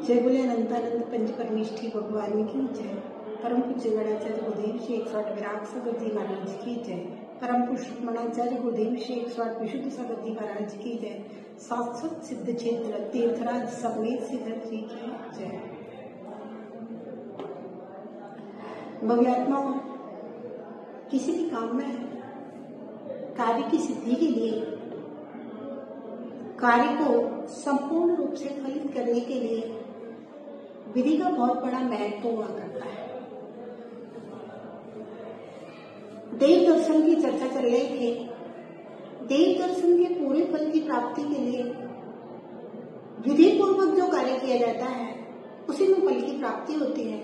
जय बोले अनंतानंद पंच परमेष्ठी भगवान की जय। परम पूज्य गणाचार्य गुरुदेव श्री 108 विराग सागर जी महाराज की जय। परम पुरुषोत्तमाचार्य गुरुदेव श्री 108 विशुद्ध सागर जी महाराज की जय। शाश्वत सिद्ध क्षेत्र तीर्थराज समेत सिद्धर जी की जय। भव्यात्माओं, किसी भी काम में कार्य की सिद्धि के लिए, कार्य को संपूर्ण रूप से फलित करने के लिए विधि का बहुत बड़ा महत्व हुआ करता है। देव दर्शन की चर्चा चल रही थी। देव दर्शन के पूरे फल की प्राप्ति के लिए विधि पूर्वक जो कार्य किया जाता है उसी में फल की प्राप्ति होती है।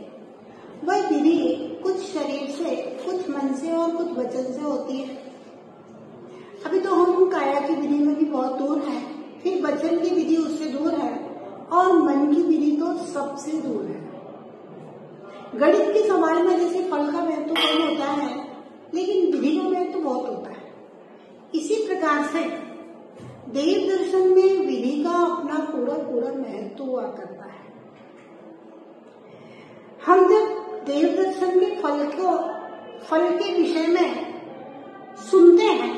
वह विधि कुछ शरीर से, कुछ मन से और कुछ वचन से होती है। अभी तो हम काया की विधि में भी बहुत दूर है, फिर वचन की विधि उससे दूर है और मन की विधि तो सबसे दूर है। गणित के सवाल में जैसे फल का महत्व कम होता है, लेकिन विधि का महत्व बहुत होता है। इसी प्रकार से देव दर्शन में विधि का अपना पूरा पूरा महत्व हुआ करता है। हम जब देव दर्शन के फल के विषय में सुनते हैं,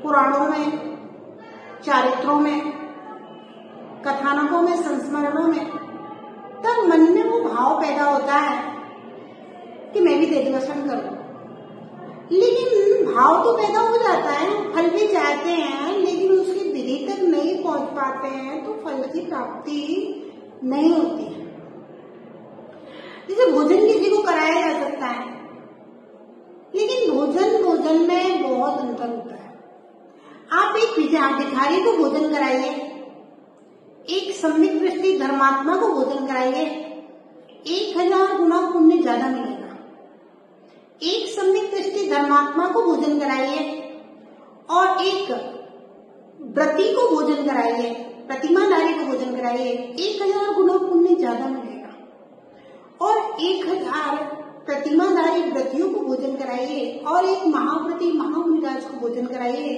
पुराणों में, चारित्रों में, कथानकों में, संस्मरणों में, तब मन में वो भाव पैदा होता है कि मैं भी देव दर्शन करूं। लेकिन भाव तो पैदा हो जाता है, फल भी चाहते हैं, लेकिन उसकी विधि तक नहीं पहुंच पाते हैं तो फल की प्राप्ति नहीं होती है। जैसे भोजन किसी को कराया जा सकता है, लेकिन भोजन में बहुत अंतर होता है। आप एक भिखारी को भोजन कराइए, एक सम्यक दृष्टि धर्मात्मा को भोजन कराइए, 1000 गुना पुण्य ज्यादा मिलेगा। एक सम्यक दृष्टि धर्मात्मा को भोजन कराइए और एक व्रती को भोजन कराइए, प्रतिमाधारी को भोजन कराइए, 1000 गुना पुण्य ज्यादा मिलेगा। और 1000 प्रतिमाधारी व्रतियों को भोजन कराइए और एक महाव्रती महामुनिराज को भोजन कराइए,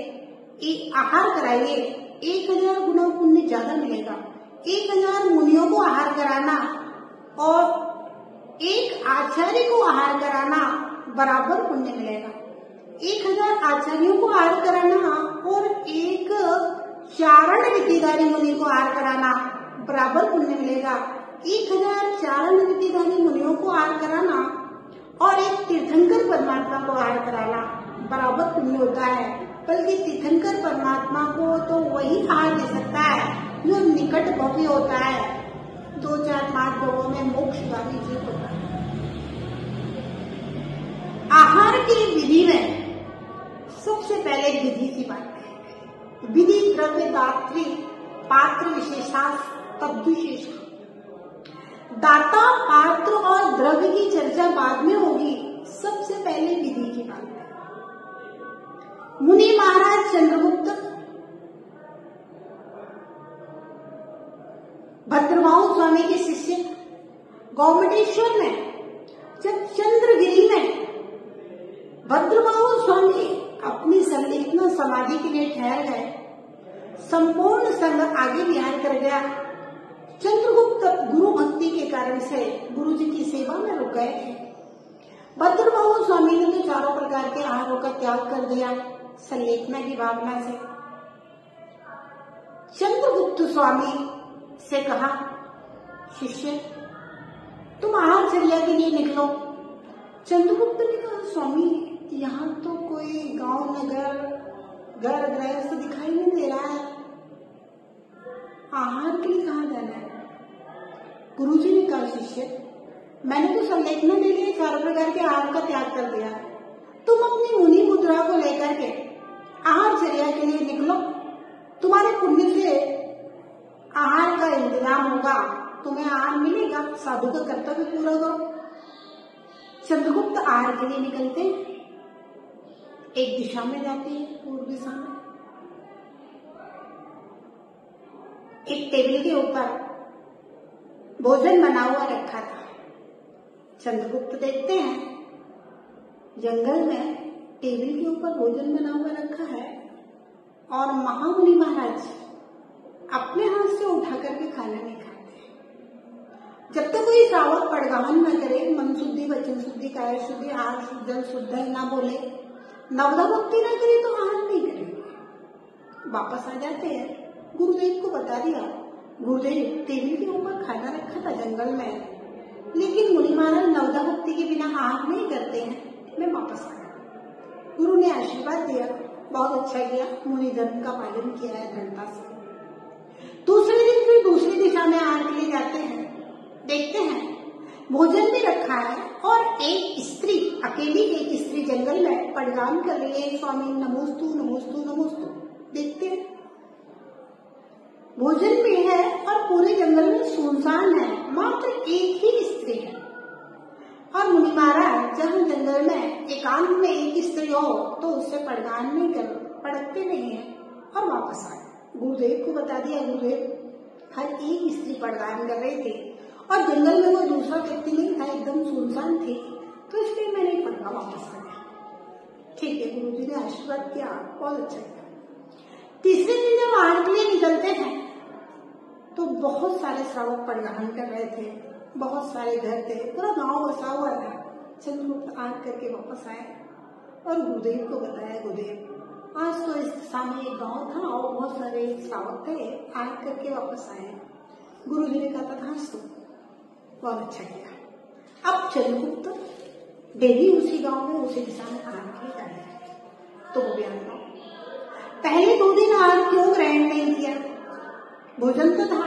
एक आहार कराइए, 1000 गुना पुण्य ज्यादा मिलेगा। 1000 मुनियों को आहार कराना और एक आचार्य को आहार कराना बराबर पुण्य मिलेगा। 1000 आचार्यों को आहार कराना और एक चारण विधिधारी मुनि को आहार कराना बराबर पुण्य मिलेगा। 1000 चारण विधिधारी मुनियों को आहार कराना और एक तीर्थंकर परमात्मा को आहार कराना बराबर पुण्य होता है। बल्कि तीर्थंकर परमात्मा को तो वही आहार दे सकता है जो निकट भव्य होता है, 2, 4, 5 भवों में मोक्षगामी जीव होता है। आहार की विधि में सबसे पहले विधि की बात है। विधि द्रव्य दात्री पात्र विशेषांश तद्विशेष। दाता, पात्र और द्रव्य की चर्चा बाद में होगी, सबसे पहले विधि की बात है। मुनि महाराज चंद्रगुप्त भद्रबाहु स्वामी के शिष्य गौमटेश्वर में, जब चंद्रगिरी में भद्रबाहु स्वामी अपनी संलिग्न समाधि के लिए ठहर गए, संपूर्ण संघ आगे विहार कर गया। चंद्रगुप्त गुरु भक्ति के कारण से गुरु जी की सेवा में रुक गए थे। भद्रबाहु स्वामी ने तो चारों प्रकार के आहारों का त्याग कर दिया संलेखना की भावना से। चंद्रगुप्त स्वामी से कहा, शिष्य तुम आहारचर्या के लिए निकलो। चंद्रगुप्त ने कहा, स्वामी यहाँ तो कोई गांव नगर घर गृहस्थ दिखाई नहीं दे रहा है, आहार के लिए कहाँ जाना है? गुरुजी ने कहा, शिष्य मैंने तो संलेखना के लिए चारों प्रकार के आहार का त्याग कर दिया, तुम अपनी मुनि मुद्रा को लेकर के आहारचर्या के लिए निकलो, तुम्हारे पुण्य से आहार का इंतजाम होगा, तुम्हें आहार मिलेगा, साधु का कर्तव्य पूरा करो। चंद्रगुप्त आहार के लिए निकलते, एक दिशा में जाते हैं, पूर्व दिशा में। एक टेबल के ऊपर भोजन बना हुआ रखा था। चंद्रगुप्त देखते हैं जंगल में टेबल के ऊपर भोजन बना हुआ रखा है और महामुनि महाराज अपने हाथ से उठा करके खाना नहीं खाते। जब तक कोई श्रावक पड़गाहन न करे, मन शुद्धि, वचन शुद्धि, काया शुद्धि, आहार शुद्ध शुद्ध न बोले, नवदा भक्ति न करे तो आहार नहीं करेंगे। वापस आ जाते हैं, गुरुदेव को बता दिया, गुरुदेव टेबल के ऊपर खाना रखा था जंगल में, लेकिन मुनि महाराज नवदा भक्ति के बिना आहार नहीं करते हैं, मैं वापस आ गया। गुरु ने आशीर्वाद दिया, बहुत अच्छा किया, मुनि धर्म का पालन किया है दृढ़ता से। दूसरे दिन फिर दूसरी दिशा में आहार के लिए जाते हैं, देखते हैं भोजन भी रखा है और एक स्त्री, अकेली एक स्त्री जंगल में पड़गान कर रही है, स्वामी नमोस्तु नमोस्तु नमोस्तु। देखते हैं भोजन भी है और पूरे जंगल में सुनसान है, मात्र एक ही स्त्री है। और मुनि महाराज जहाँ जंगल में एकांत में एक स्त्री हो तो उससे पड़गान नहीं कर, पड़कते नहीं है और वापस आए। गुरुदेव को बता दिया, गुरुदेव हर एक स्त्री पड़गान कर रही थी और जंगल में कोई दूसरा व्यक्ति नहीं था, एकदम सुनसान थी, तो इसलिए मैं नहीं पढ़ा, वापस आ गया। ठीक है, गुरु जी ने आशीर्वाद किया, बहुत अच्छा किया। तीसरे दिन जब आहार के लिए निकलते हैं तो बहुत सारे श्रावक पड़गान कर रहे थे, बहुत सारे घर थे, पूरा गांव बसा हुआ था। चंद्रगुप्त आहार करके वापस आए और गुरुदेव को बताया, गुरुदेव आज तो इस दिशा में एक गाँव था और बहुत सारे श्रावक थे, आहार करके वापस आए। गुरु जी ने कहा था बहुत अच्छा किया। अब चंद्रगुप्त डेली उसी गांव में उसी दिशा में आहार के लिए जाए। तो वो भी आता, पहले 2 दिन आहार क्यों ग्रहण नहीं किया? भोजन तो था,